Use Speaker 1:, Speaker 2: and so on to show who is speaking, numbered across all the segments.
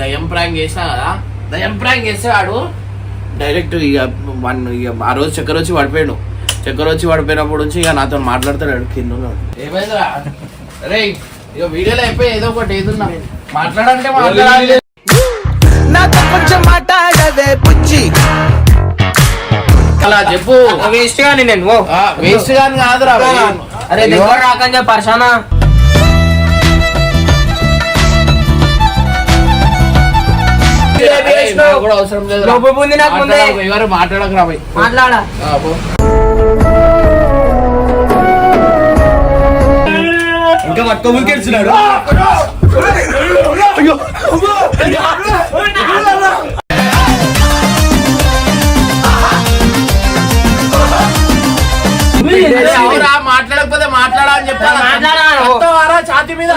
Speaker 1: దయ్యం ప్రాంక్ చేసినా కదా, దయ్యం ప్రాంక్ చేస్తే వాడు డైరెక్ట్ ఇక ఆ రోజు చక్కెర వచ్చి పడిపోయాడు. చక్కెర వచ్చి పడిపోయినప్పుడు నుంచి ఇక నాతో మాట్లాడతాడు కింద ఉన్నాడు. ఏమైందిరా రే, ఇక వీడియోలో అయిపోయి ఏదో ఒకటి ఏదున్నా మాట్లాడాలంటే మాట్లాడాలి. కొంచెం మాట్లాడవే పుచ్చి అలా చెప్పు.
Speaker 2: వేస్ట్ గాని నేను
Speaker 1: వేస్ట్ గాని కాదురా.
Speaker 2: అరే దగ్గర రాకని చెప్పి పర్షానా
Speaker 1: కూడా అవసరం లేదు. ఎవరు మాట్లాడక రా
Speaker 2: మాట్లాడా
Speaker 1: ఇంకా పట్టుకోమని తెలుసున్నాడు. మాట్లాడకపోతే మాట్లాడాలని చెప్తారా ఛాతీ మీద.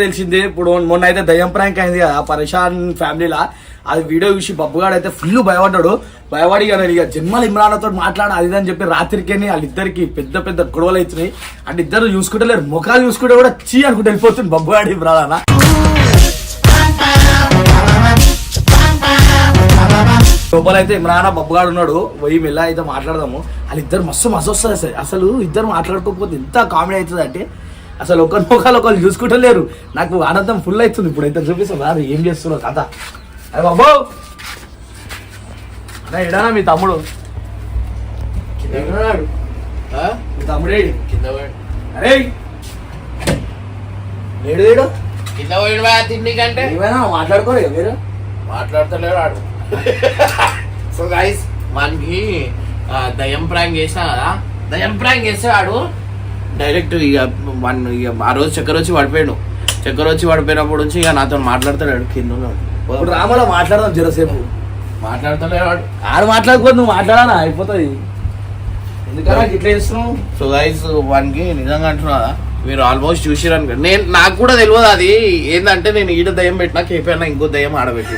Speaker 3: తెలిసింది ఇప్పుడు మొన్న అయితే దయ్యం ప్రాంక్ అయింది కదా పరేషాన్ ఫ్యామిలీలా. అది వీడియో చూసి బబ్బుగాడు అయితే ఫుల్ భయపడ్డాడు. భయపడి ఇక జన్మలు ఇమ్రాన్తో మాట్లాడ అది అని చెప్పి రాత్రికేని వాళ్ళిద్దరికి పెద్ద పెద్ద గొడవలు అవుతున్నాయి. అంటే ఇద్దరు చూసుకుంటలేరు, ముఖాలు చూసుకుంటే కూడా చీ అనుకుంటూ వెళ్ళిపోతుంది బబ్బుగాడు ఇమ్రాన్ అన్న. లోపలైతే ఇమ్రాన్ బబ్బుగాడు ఉన్నాడు, పోయి మెల్ల అయితే మాట్లాడదాము. వాళ్ళిద్దరు మస్తు వస్తుంది. అసలు ఇద్దరు మాట్లాడుకోకపోతే ఎంత కామెడీ అవుతుంది అంటే అసలు ఒకరి ముఖాలు ఒకరు చూసుకుంటలేరు. నాకు ఆనందం ఫుల్ అవుతుంది. ఇప్పుడు అయితే చూపిస్తాను రాదు ఏం చేస్తున్నావు కథ. అరే బాబు అరే ఎడానా మీ తమ్ముడు? మీ తమ్ముడే అరే లేడు లేడు
Speaker 1: కింద పోయిన తిండి కంటే
Speaker 3: ఏమైనా మాట్లాడుకోరు మీరు
Speaker 1: మాట్లాడతలేడు ఆడు. సో గైస్ వానికి దయ్యం ప్రాంక్ చేసినా కదా, దయ్యం ప్రాంక్ చేస్తే వాడు డైరెక్ట్ ఇక ఆ రోజు చక్కెర వచ్చి పడిపోయాడు. చక్కెర వచ్చి పడిపోయినప్పుడు నుంచి ఇక నాతో మాట్లాడతాడు కింద ఉన్నాడు.
Speaker 3: ఇప్పుడు రామలో మాట్లాడదాం జరసేపు.
Speaker 1: మాట్లాడతలేడు
Speaker 3: ఆడు మాట్లాడుకోదు, నువ్వు మాట్లాడానా అయిపోతుంది. ఎందుకన్నా ఇట్లా చేస్తున్నావు?
Speaker 1: సో గైస్ వానికి నిజంగా అంటున్నా మీరు ఆల్మోస్ట్ చూసిరనుకో. నాకు కూడా తెలియదు అది ఏంటంటే నేను ఈడ దయ్యం పెట్టినా కేపీ ఇంకో దయ్యం ఆడబెట్టి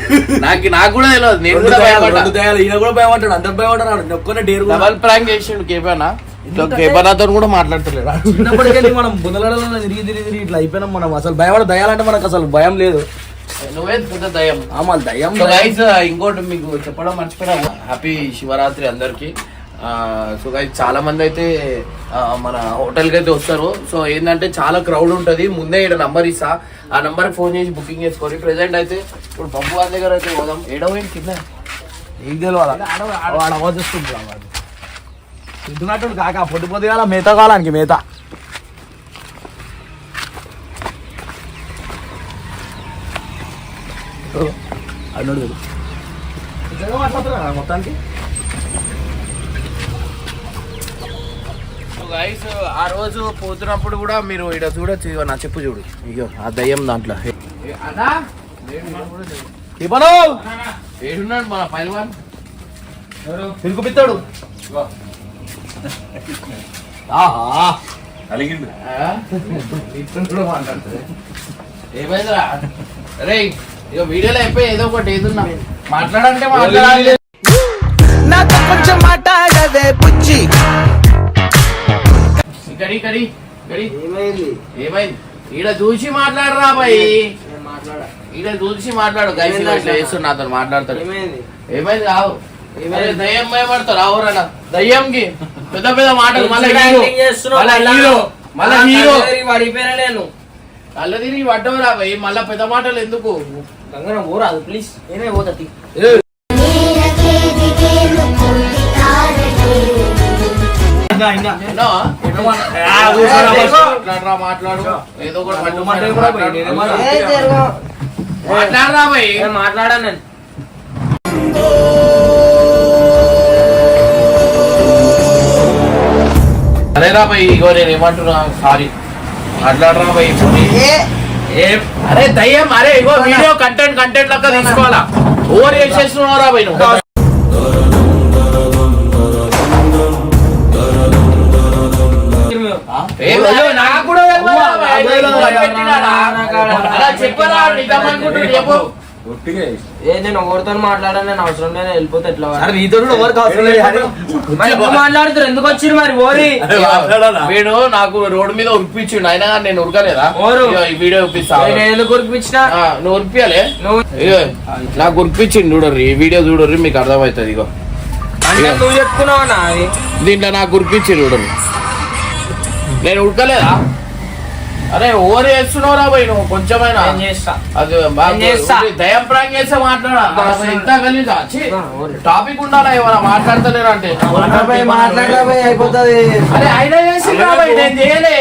Speaker 1: నాకు కూడా తెలియదు. నేను కూడా
Speaker 3: ఈయన కూడా భయపడ్డాడు, అందరు భయపడ్డాడు. ఒక్కనే డేర్
Speaker 1: డబల్ ప్రాంక్ చేసిండు కేపీ. కేపీతో కూడా మాట్లాడతలేడు.
Speaker 3: చిన్నప్పటికెళ్ళి మనం బుందలలో తిరిగి తిరిగి తిరిగి ఇట్లా అయిపోయినాం. మనం అసలు భయపడ దయాలంటే మనకు అసలు భయం లేదు.
Speaker 1: నువ్వే దయ్యం.
Speaker 3: దయ్యం.
Speaker 1: ఇంకోటి మీకు చెప్పడం మర్చిపోయాము, హ్యాపీ శివరాత్రి అందరికి. సో గైస్ చాలా మంది అయితే మన హోటల్కి అయితే వస్తారు. సో ఏంటంటే చాలా క్రౌడ్ ఉంటుంది. ముందే ఇక్కడ నంబర్ ఇస్తా, ఆ నంబర్కి ఫోన్ చేసి బుకింగ్ చేసుకోండి. ప్రెసెంట్ అయితే ఇప్పుడు బబ్బు గారి దగ్గర అయితే పోదాం. ఏడవైంది కింద
Speaker 3: తింటున్నట్టు కాక పొద్దు పొద్దుగాల మేత కావాలానికి మేత. అన్నాడు మొత్తానికి.
Speaker 1: గైస్ ఆ రోజు పోతున్నప్పుడు కూడా మీరు ఇక్కడ చూడొచ్చు. ఇగో నా చెప్పు చూడు, ఇగో ఆ దయ్యం దాంట్లో ఏడున్నాడు మన పైల్వాన్
Speaker 3: తిరుగుపిస్తాడు.
Speaker 1: ఏమైందిరా రే, ఇక వీడియోలో అయిపోయి ఏదో ఒకటి ఏదున్నా మాట్లాడాలంటే మాట్లాడాలి. నాతో కొంచెం మాట్లాడవే పుచ్చి. ఏమైంది ఈడ చూసి మాట్లాడరా బాయ్, ఈడ చూసి మాట్లాడు. గైస్ ఇట్లా చేస్తున్నా నాతో మాట్లాడతాడు. ఏమైంది కావు దయ్యం భయపడతారు ఎవరన్నా దయ్యంకి పెద్ద పెద్ద మాటలు. మళ్ళా హీరో
Speaker 2: నేను
Speaker 1: కళ్ళ తిరిగి పడ్డవరా బాయ్, మళ్ళా పెద్ద మాటలు ఎందుకు?
Speaker 2: పోరాదు ప్లీజ్, ఏమే పోతుంది.
Speaker 1: మాట్లాడు ఏదో ఒకటి మాట్లాడరా బాయ్.
Speaker 2: మాట్లాడాను నేను.
Speaker 1: అరేరా బాయ్, ఇగో నేను ఏమంటున్నా సారీ మాట్లాడరా బాయ్. అరే దయ్యం, అరే ఇగో వీడియో కంటెంట్ లెక్క తీసుకోవాలా. ఓవర్ చేస్తున్నావురా బాయ్ నువ్వు. చెప్పరా చెప్పు
Speaker 2: ఏ నేను ఎవరితో మాట్లాడాను, నేను అవసరం లేదు, వెళ్ళిపోతే ఎట్లా
Speaker 3: అరే నీతో కూడా ఎవరికి అవసరం లేదు కానీ
Speaker 2: మరి ఎందుకు మాట్లాడుతారు, ఎందుకు వచ్చిరు మరి ఓరి
Speaker 1: వీడు నాకు రోడ్డు మీద ఉరిపించిండు, అయినా కానీ నేను ఉరకలేదా?
Speaker 2: ఎవరు?
Speaker 1: ఇగో ఈ వీడియో ఉరిపిస్తా.
Speaker 2: నేను ఎందుకు ఉరికిపించినా?
Speaker 1: నువ్వు ఉరిపియాలే,
Speaker 2: నువ్వు
Speaker 1: ఇగో నాకు ఉరిపించిండు, చూడర్రి ఈ వీడియో చూడర్రి, మీకు అర్థమవుతుంది. ఇగో
Speaker 2: అంటే నువ్వు చెప్పుకున్నావు నా అది
Speaker 1: దీంట్లో నాకు ఉరిపించిండు చూడరు, నేను ఉరకలేదా? అరే ఓవర్ చేస్తున్నావు రా పోయి నువ్వు కొంచెమైనా.
Speaker 2: నేను చేస్తా.
Speaker 1: అది
Speaker 2: నేను చేస్తా.
Speaker 1: దయం ప్రాంక్ చేస్తే మాట్లాడా ఇంత గలీజా? టాపిక్ ఉండాలా, ఏమైనా మాట్లాడతలేరు అంటే
Speaker 3: అయిపోతుంది.
Speaker 1: అరే అయినా చేసిండ్రా భయ్, నేను చేయలే.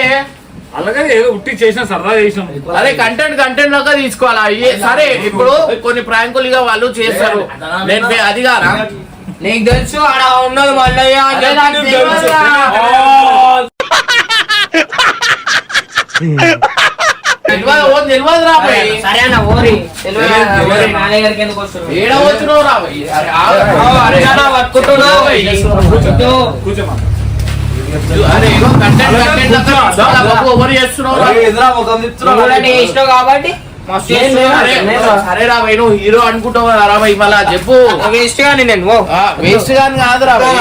Speaker 4: అలాగే ఏదో ఉట్టి చేసిన సరదా చేసినాం.
Speaker 1: అరే కంటెంట్ లాగా తీసుకోవాలా? సరే ఇప్పుడు కొన్ని ప్రాంకులు ఇక వాళ్ళు చేస్తారు, నేను అది కాదా?
Speaker 2: నీకు తెలుసు ఆడ ఉన్నది మల్లయ్య అని
Speaker 1: అరే నాకు
Speaker 2: చెప్పి నీకు
Speaker 1: తెలియదురా. తెలియదురా భయ్.
Speaker 2: సరే అన్న ఓరి నా దగ్గరికి ఎందుకు వస్తున్నావు?
Speaker 1: ఏడ వచ్చినావు రా భయ్? అరే అరే
Speaker 2: పట్టుకుంటున్నావు
Speaker 4: కూర్చోమా.
Speaker 1: అరే ఇగో కంటెంట్ లాగా బాబు ఓవర్ చేస్తున్నావు రా.
Speaker 2: ఇష్టం కాబట్టి మస్తు
Speaker 1: అరే సరే రా భయ్, నువ్వు హీరో అనుకుంటావు రా భయ్, మళ్ళా చెప్పు.
Speaker 2: వేస్ట్ గాని నేను
Speaker 1: వేస్ట్ గాని కాదురా భయ్.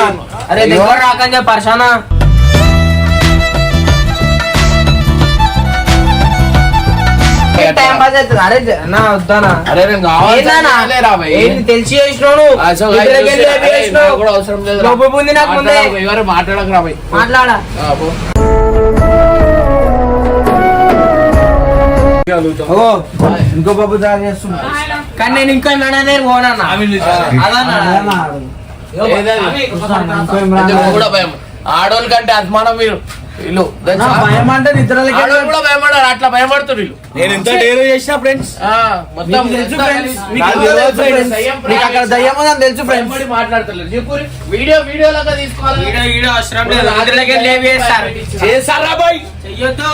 Speaker 2: అరే దగ్గర రాకని చెప్పి పర్షానా టైం పాస్ అవుతుంది. అరే నా వద్దానా?
Speaker 1: అరే నేను కావాలి రా భయ్.
Speaker 2: ఏంటి తెలిసి చేసినావు
Speaker 1: నాకు కూడా అవసరం లేదు రా.
Speaker 2: ఉంది నాకు ముందే
Speaker 1: ఎవరు మాట్లాడక రా భయ్.
Speaker 2: మాట్లాడా
Speaker 1: పో.
Speaker 3: ఇంకో బాబు దారి చేస్తున్నా
Speaker 2: కానీ నేను ఇంకా మేడం పోనా అదన్నా
Speaker 1: ఏదది? ఎందుకు కూడా భయం? ఆడోళ్ళ కంటే అభిమానం మీరు వీళ్ళు
Speaker 3: భయం అంటే నిద్రలకి
Speaker 1: ఆడోళ్ళు కూడా భయపడారు, అట్లా భయపడుతున్నారు వీళ్ళు.
Speaker 3: నేను ఎంత డేర్ చేసిన ఫ్రెండ్స్
Speaker 1: మొత్తం
Speaker 3: అక్కడ దయ్యం ఉందని తెలుసు ఫ్రెండ్స్.
Speaker 1: భయపడి మాట్లాడతలేదు. చెప్పు వీడియో లాగా తీసుకోవాలి.
Speaker 2: వీడియో అవసరం లేదు. రాత్రులకే లేవి చేస్తారు.
Speaker 3: చేస్తారా బాయ్?
Speaker 2: చెయ్యొద్దు.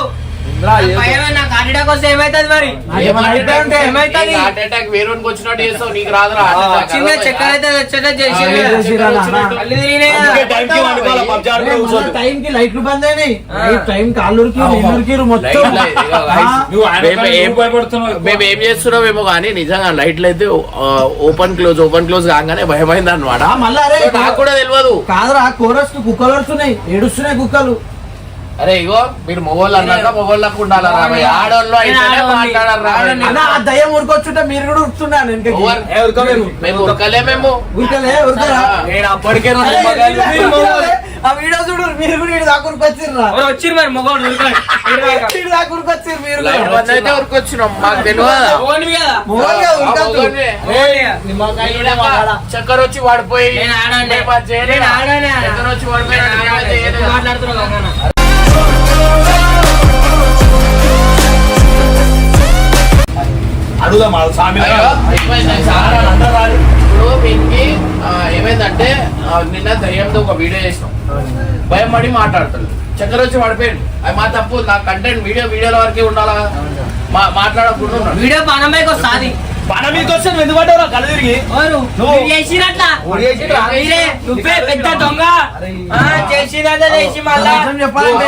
Speaker 2: భయమే, నాకు హార్ట్ అటాక్ వస్తే ఏమైతుంది మరి? ఏమైతుంది?
Speaker 1: హార్ట్ అటాక్ వేరేకి వచ్చినట్టు చేస్తావు, నీకు రాదురా హార్ట్ అటాక్.
Speaker 2: చిన్న చక్కెర అయితే వచ్చేటట్టు చేసి కళ్ళు తిరిగినాయి కదా.
Speaker 3: అందుకే టైంకి వండుకోవాలి, పబ్జి ఆడుకుంటూ కూర్చోద్దు.
Speaker 5: టైం కి లైట్లు బంద్ అయినాయి. టైం కాళ్ళూరికి మొత్తం
Speaker 4: నువ్వు ఆయన ఏం భయపడుతున్నావు?
Speaker 1: మేము ఏం చేస్తున్నామేమో కానీ నిజంగా లైట్లు అయితే ఓపెన్ క్లోజ్ కాగానే భయమైంది అనమాట.
Speaker 5: మళ్ళీ అరే
Speaker 1: నాకు కూడా తెలియదు.
Speaker 5: కాదురా, కోరస్ కి కుక్కలు వస్తున్నాయి, ఏడుస్తున్నాయి కుక్కలు.
Speaker 1: అరే ఇగో మీరు మొగోళ్ళు అన్నాక మొగోళ్ళకు ఉండాలి, ఆడోళ్ళు అయితేనే మాట్లాడారు.
Speaker 5: అన్న ఆ దయ్యం ఊరుకొచ్చుంటే మీరు కూడా ఉరుకుతున్నాను
Speaker 1: మేము ఉరకలే, మేము
Speaker 5: ఉరకలే ఉరకరా.
Speaker 3: నేను అప్పటికే
Speaker 5: అరే, ఆ వీడియో చూడు, మీరు కూడా వీడి దాకా ఉరికొచ్చిర్రా.
Speaker 2: వచ్చిరు మరి మొగోడు
Speaker 5: వీడి దాకా ఉరికొచ్చిర్రు మీరు కూడా.
Speaker 1: లైట్ బంద్ అయితే ఉరికొచ్చినాం, మాకు తెలియదు.
Speaker 5: మొగోళ్ళే ఉరకద్దు.
Speaker 1: చక్కెర వచ్చి వాడిపోయి
Speaker 2: నేను ఆడాను.
Speaker 1: మేము అది చేయలేదు.
Speaker 2: నేను ఆడాను.
Speaker 1: చక్కెర వచ్చి వాడిపోయి
Speaker 2: మాట్లాడుతున్నావు
Speaker 3: అడుగుదాం స్వామి.
Speaker 1: ఇప్పుడు మీకు ఏమైందంటే నిన్న దయ్యంతో ఒక వీడియో చేసినాం, భయం పడి మాట్లాడతాడు, చక్కెర వచ్చి పడిపోయాడు. అది మా తప్పు, నా కంటెంట్ వీడియోల వరకే ఉండాలా, మాట్లాడకుండా ఉన్నాడు.
Speaker 2: వీడియో పనమైకి వస్తుంది.
Speaker 3: పన మీకు వస్తే నువ్వు ఎందుకు పడ్డావు కళ్ళు తిరిగి?
Speaker 2: నువ్వు చేసినట్లా మీరే నువ్వే పెద్ద దొంగ. చేసినట్లా చేసి మళ్ళా
Speaker 5: నిజం చెప్పాలంటే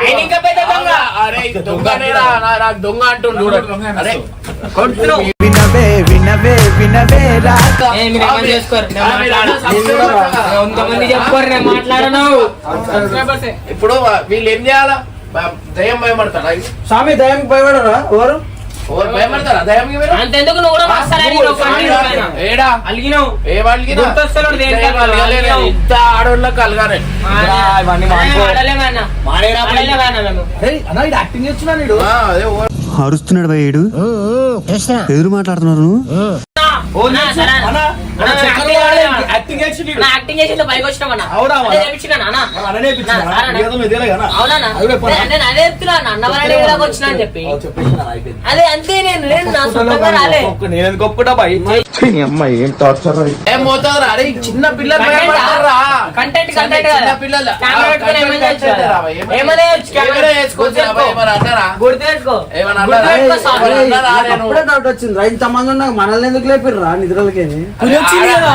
Speaker 2: ఆయన ఇంకా పెద్ద దొంగ.
Speaker 1: అరే దొంగనేరా, నాకు దొంగ అంటుండు. అరే
Speaker 2: కొడుతున్నావు. ఏ, మీరు ఏమని చేసుకోరు. నేను మాట్లాడను. కొంతమంది చెప్పుకోరు, నేను మాట్లాడను.
Speaker 1: ఇప్పుడు వీళ్ళు ఏం చేయాలా? దయ్యం భయపడతారా?
Speaker 5: స్వామి దయ్యం భయపడరా ఎవరు?
Speaker 1: భయపడతారా దయ్యంకి మీరు?
Speaker 2: అంతెందుకు నువ్వు కూడా మాట్లాడాలి.
Speaker 1: ఏడా
Speaker 2: అలిగినావు.
Speaker 1: ఏం అలిగినా?
Speaker 2: గుర్తొస్తలేడు దేనికి
Speaker 1: దయ్యం అలగలేదు. ఇంత ఆడోళ్ళకి అలగానే.
Speaker 3: ఇవన్నీ
Speaker 2: ఆడలేమన్నా. ఆడలేమన్నా మేము.
Speaker 5: అరే అన్న ఇది యాక్టింగ్ చేస్తున్నాను వీడు.
Speaker 1: అదే
Speaker 6: అరుస్తున్నాడు భయ్యుడు, ఎదురు మాట్లాడుతున్నారు.
Speaker 3: యాక్టింగ్ చేసి
Speaker 2: యాక్టింగ్ చేసి ఇంత పైకి వచ్చినామన్నా.
Speaker 3: అవునా?
Speaker 2: అదే చేపించినా నాన్న.
Speaker 3: అలానే
Speaker 2: అవునా? నేను అదే చెప్తున్నాను, అన్న వాళ్ళ ఇలాగ వచ్చినా అని చెప్పి. అదే అంతే, నేను నా సొంతంగా రాలే.
Speaker 3: నేను ఎందుకు ఒప్పుకుంటా బాయ్?
Speaker 1: ఏం పోతుందిరా? అరే ఈ చిన్న పిల్లలు భయపడతారా?
Speaker 2: కంటెంట్
Speaker 1: చిన్న పిల్లలు
Speaker 2: ఏమనే
Speaker 1: కెమెరా వేసుకోవచ్చు రా భయ్, ఏమన్నా అంటారా?
Speaker 2: గుర్తుపెట్టుకో.
Speaker 1: ఏమన్నా అంటారా?
Speaker 5: అరే,
Speaker 1: ఏమన్నా అంటారా?
Speaker 5: నాకు అప్పుడే డౌట్ వచ్చింది, ఇంత మంది ఉన్నా మనల్ని ఎందుకు లేపిర్రా నిద్రలకి?
Speaker 2: పులొచ్చింది కదా,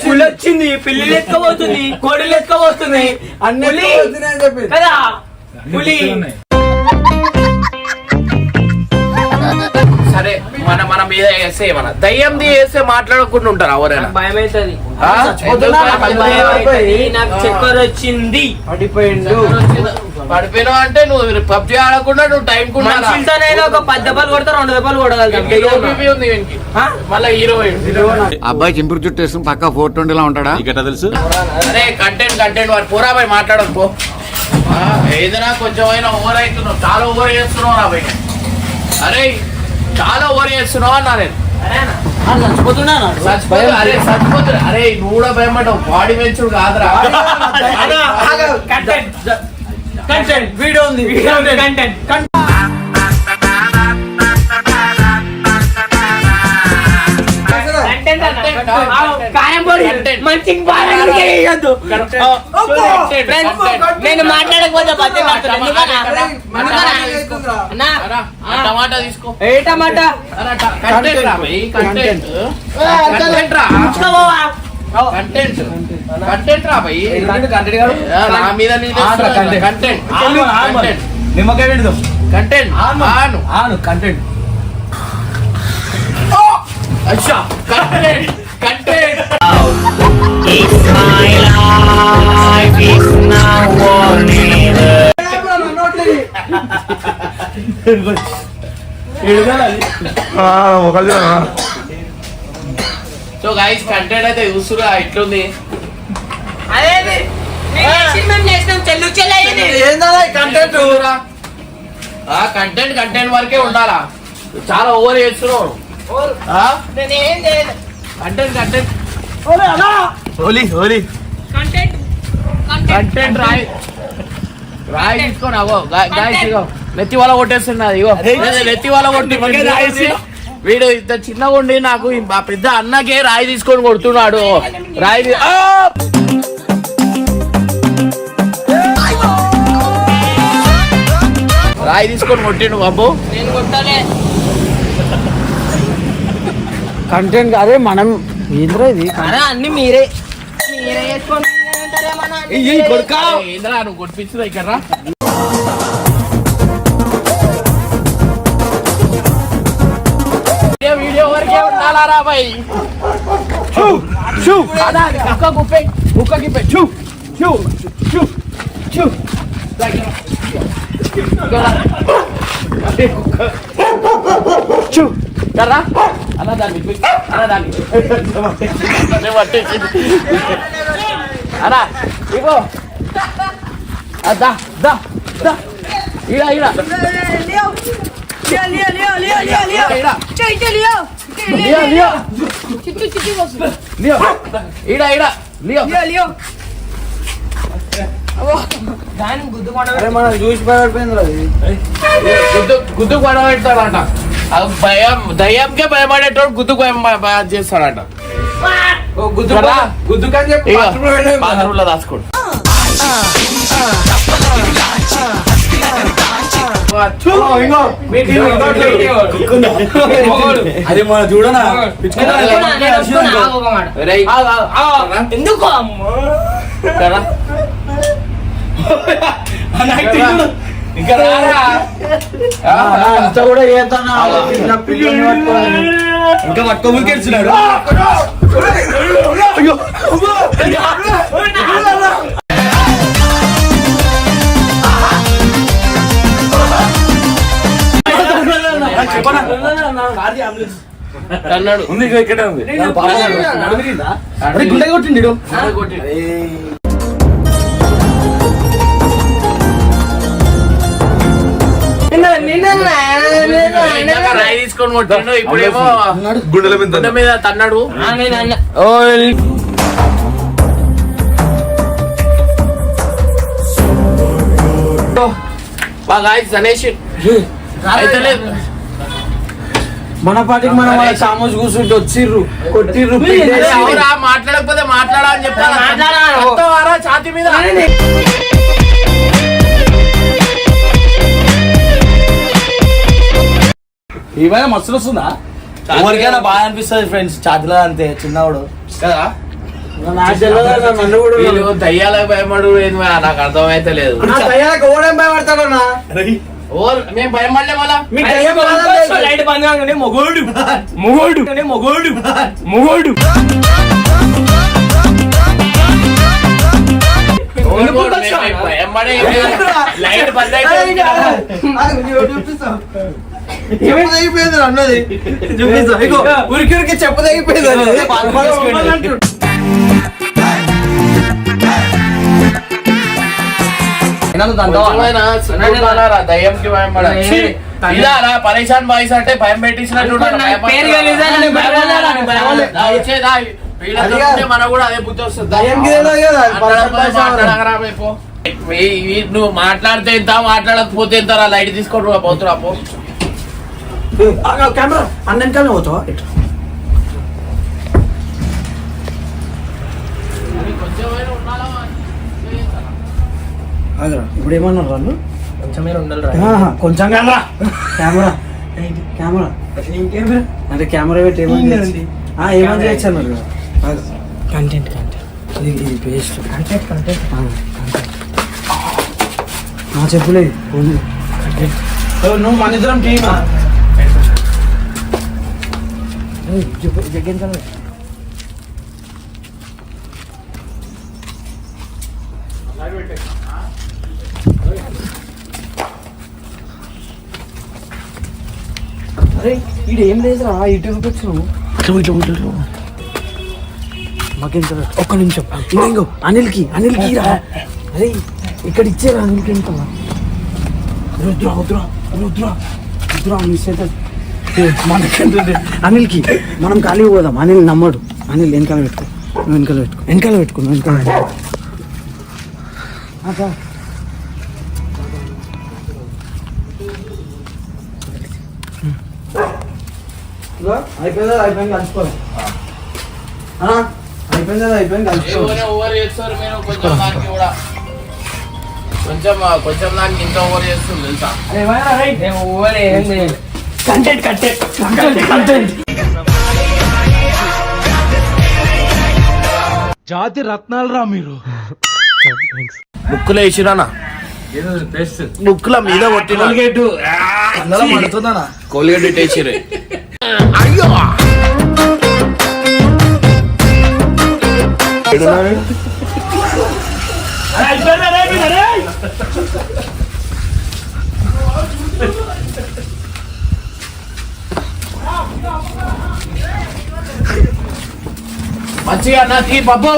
Speaker 2: పులొచ్చింది, పిల్లి ఎత్తుకోబోతుంది, కోడి ఎత్తుకోబోతుంది
Speaker 5: అన్ని
Speaker 2: అని
Speaker 5: చెప్పి
Speaker 2: కదా. పులి
Speaker 1: సరే మన మీద వేస్తే ఏమన్నా దయ్యంది వేస్తే మాట్లాడకుండా ఉంటారు ఎవరైనా
Speaker 2: భయం అవుతుంది
Speaker 1: ఆ?
Speaker 2: నాకు చక్కెర వచ్చింది
Speaker 1: పడిపోయినావు అంటే నువ్వు పబ్జి ఆడకుండా నువ్వు టైం
Speaker 2: మనుషులతోనైనా ఒక 10 దెబ్బలు కొడతా 2 దెబ్బలు కొడగలుగుతాం
Speaker 1: ఉంది వీనికి మళ్ళీ హీరో
Speaker 7: అబ్బాయి చింపురు చుట్టూ వేసుకుని పక్క 420 లా ఉంటాడా తెలుసు.
Speaker 1: అరే కంటెంట్ వాడు పోరా పోయి మాట్లాడకు పో ఏదైనా కొంచెం అయినా ఓవర్ అవుతున్నావు చాలా ఓవర్ చేస్తున్నావు రా బయట అరే చాలా ఓవర్ చేస్తున్నావు అన్నా నేను చచ్చిపోతున్నా అరే చచ్చిపోతున్నా అరే నువ్వు కూడా భయపడ్డావు బాడీ పెంచుడు కాదురా
Speaker 5: వీడియో ఉంది
Speaker 2: నేను మాట్లాడకపోతే
Speaker 1: టమాటా తీసుకో
Speaker 2: ఏ టమాటా
Speaker 1: కంటెంట్ రా భయ్ కంటెంట్ రా భయ్ నా మీద కంటెంట్
Speaker 3: నిమ్మకాయ పెడదాం
Speaker 1: కంటెంట్
Speaker 3: ఆను కంటెంట్
Speaker 1: అచ్చా కంటెంట్ సో గైస్ కంటెంట్ అయితే చూస్తురా ఎట్లుంది కంటెంట్ వరకే ఉండాలా చాలా ఓవర్ చేస్తున్నావు కంటెంట్
Speaker 3: హోలీ
Speaker 1: కంటెంట్ రాయి తీసుకోండి అగో గాయస్ ఇగో నెత్తి వాళ్ళ కొట్టేస్తున్నది ఇగో నెత్తి వాళ్ళ కొట్టి వీడు ఇంత చిన్నగా ఉండి నాకు మా పెద్ద అన్నకే రాయి తీసుకొని కొడుతున్నాడు రాయి తీసుకొని కొట్టిండు బాబు
Speaker 2: నేను కొట్టాలే
Speaker 5: కంటెంట్ అదే మనం ఏంద్రా ఇది
Speaker 2: అన్ని మీరే చేసుకోండి
Speaker 1: ఏంద్రా నువ్వు కొట్టించుదా ఇక్కడ వీడియో వరకే ఉండాలా రా బాయ్ కుక్కకి కర్రా అన్నదాన్ని అన్నా ఇగో దా దా దా ఈడ ఈడ ఈడ ఈడ లియో
Speaker 5: మనం చూసి భయపడిపోయింది
Speaker 1: గుద్దు పడబెడతాడంట భయం దయ్యంకే భయపడేటోడు గుద్దు భయం చేస్తాడంట బాత్రూమ్ లో దాచుకోండి
Speaker 3: అది మన చూడనా
Speaker 2: ఎందుకు
Speaker 3: ఇంకా
Speaker 5: కూడా చేస్తాను
Speaker 3: ఇంకా పట్టుకోములు గెలిచినాడు
Speaker 1: అన్నాడు
Speaker 4: ఉంది ఇక్కడే ఉంది
Speaker 3: గుండె కొట్టిండు
Speaker 1: రాయి తీసుకొని కొట్టిండు ఇప్పుడేమో గుండెల మీద తన్నాడు బాగా అనేసి అయితే లేదు
Speaker 5: మన పాటికి మనం సామోజ్ కూర్చుంటే వచ్చిర్రు కొట్టిర్రు
Speaker 1: మాట్లాడకపోతే మాట్లాడా అని చెప్తారా ఛాతీ మీద
Speaker 3: ఏమైనా మస్తులు వస్తుందా ఎవరికైనా బాగా అనిపిస్తుంది ఫ్రెండ్స్ ఛాతీలో అంతే చిన్నవాడు
Speaker 1: కదా
Speaker 5: నన్ను కూడా
Speaker 1: దయ్యాలకు భయపడు నాకు అర్థమైతే లేదు
Speaker 5: భయపడతాడన్నా
Speaker 1: మేము భయం పడలే మళ్ళా
Speaker 5: మీ దయ్యం లైట్ బంద్ కాగానే మొగోడు
Speaker 1: భయం పడే లైట్ బంద్
Speaker 5: చెప్పదగిపోయింది అన్నది చూపిస్తా ఉరికి చెప్పదగిపోయింది
Speaker 1: దయ్యంకి భయం పడాలి ఇదారా పరేషాన్ బాయ్స్ అంటే భయం పెట్టించినట్టు మన కూడా అదే బుద్ధి వస్తుంది నువ్వు మాట్లాడితే ఎంత మాట్లాడకపోతే ఎంత లైట్ తీసుకోండి పోతురా పో
Speaker 5: కెమెరా అన్నంకానే పోతావా ఇప్పుడు ఏమన్నారు వాళ్ళు కొంచెం కెమెరా అంటే కెమెరా పెట్టి ఏమని చేయొచ్చు అన్నారు కంటెంట్ ఇది పేస్ట్ కంటెంట్ చెప్పులేదు నువ్వు మన ఇద్దరం టీమా జగ్గేం కదా అరే ఇది ఏం లేదురా ఇటు వచ్చావు మాకేం కదా ఒక్క నిమిషం ఇంకో అనిల్కి రా అరే ఇక్కడ ఇచ్చారా అనిల్కి ఎంత రుద్రా మిస్ అవుతుంది మనకేంటంటే అనిల్కి మనం ఖాళీ పోదాం అనిల్ నమ్మడు అనిల్ వెనకాల పెట్టుకో అయిపోయింది కలిసిపోదాం
Speaker 1: ఓవర్ చేస్తారు మీరు కొంచెం దానికి కూడా కొంచెం దానికి ఇంత ఓవర్ చేస్తుంది తెలుసా
Speaker 5: కంటెంట్
Speaker 8: జాతి రత్నాలు రా మీరు.
Speaker 1: బుక్కులో వేసిరానా బుక్కుల మీద కొట్టిన కోల్గేట్ వేసిరే అయ్యో మంచిగా నాకి బాబు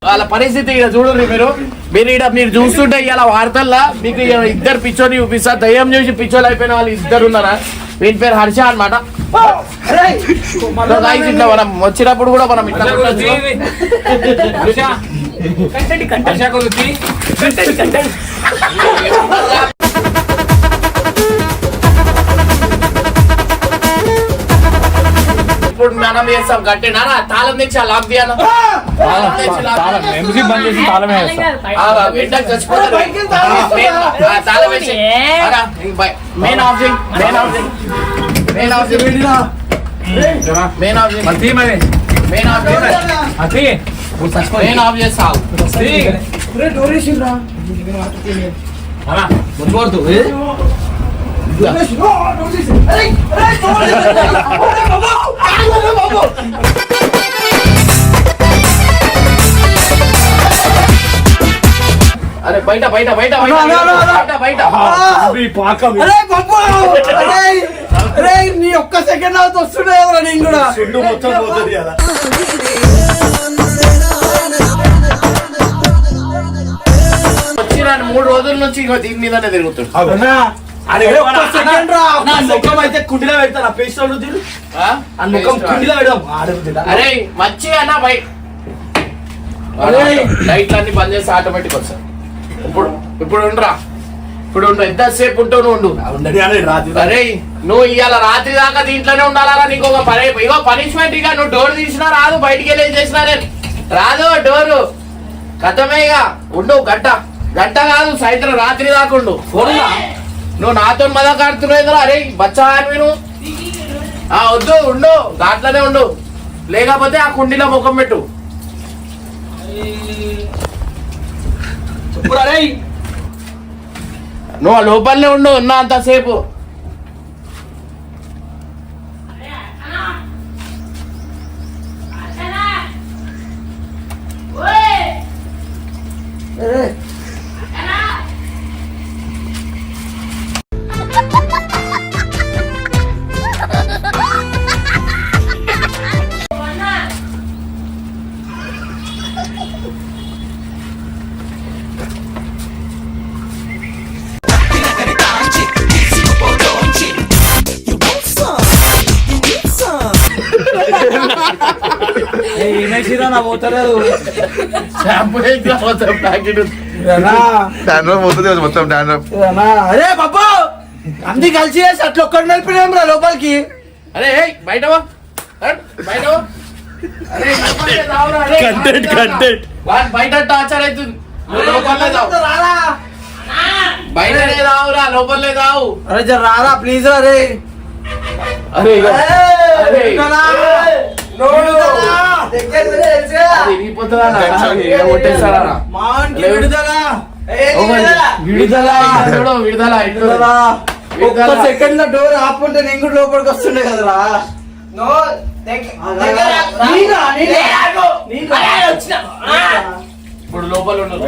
Speaker 1: వాళ్ళ పరిస్థితి ఇక్కడ చూడండి మీరు చూస్తుంటే ఇలా వార్తల్లో మీకు ఇద్దరు పిచ్చోని చూపిస్తా దయ్యం చూసి పిచ్చోలు అయిపోయిన వాళ్ళు ఇద్దరు ఉన్నారా వీని పేరు హర్ష అనమాట ఇట్లా మనం వచ్చినప్పుడు కూడా మనం ఇట్లా ఇప్పుడు మనం చేస్తాం కట్టే నానా తాళం తెచ్చి లాక్ తీయాలి తాళం వేసి మెయిన్ ఆబ్జెక్ట్ మెయిన్ ఆఫ్ చేస్తావు అరే బయట బయట బయట బయట
Speaker 5: నీ ఒక్క సెకండ్ అవుతూ వస్తుండే నేను కూడా మొత్తం పోతుంది కదా
Speaker 1: వచ్చిన 3 రోజుల నుంచి దీని మీదనే తిరుగుతాడు
Speaker 5: కుండిలో పెడతా పేస్ట్ కుండిలో
Speaker 1: అరే మంచిగా అన్నా బై లైట్లన్నీ బంద్ చేసి ఆటోమేటిక్ వస్తాయి ఇప్పుడు ఉండరా ఇప్పుడు ఎంతసేపు ఉంటావు నువ్వు అరే నువ్వు ఇవాళ రాత్రి దాకా దీంట్లోనే ఉండాలా నీకు ఒక ఇగో పనిష్మెంట్ ఇక నువ్వు డోర్ తీసినా రాదు బయటికి వెళ్ళి చేసినా రాదు డోరు కథమేగా ఉండు గంట కాదు సాయంత్రం రాత్రి దాకుండు ఫోన్ నువ్వు నాతో మజాక్ ఆడుతున్నావు అరే బచ్చా అని నువ్వు వద్దు ఉండు దాంట్లోనే ఉండు లేకపోతే ఆ కుండీలో ముఖం పెట్టు నువ్వు ఆ లోపలనే ఉండు ఉన్నా అంతసేపు
Speaker 3: ఏమేసిరా నా పోతలేదు
Speaker 1: షాంపూ ప్యాకెట్
Speaker 7: మొత్తం
Speaker 3: అరే బాబు అంది కలిసి అట్లా ఒక్కడు నడిపినాం రా లోపలికి
Speaker 1: అరే బయట బయట అరే కంటెంట్ బయట టార్చర్ అవుతుంది బయటనే రావురా లోపలే రావు
Speaker 3: అరే జర రారా ప్లీజ్ అరే
Speaker 1: అరే
Speaker 3: సెకండ్ లో డోర్ ఆపుంటే నేను కూడా లోపలికి వస్తుండే కదరా
Speaker 1: ఇప్పుడు లోపల ఉండదు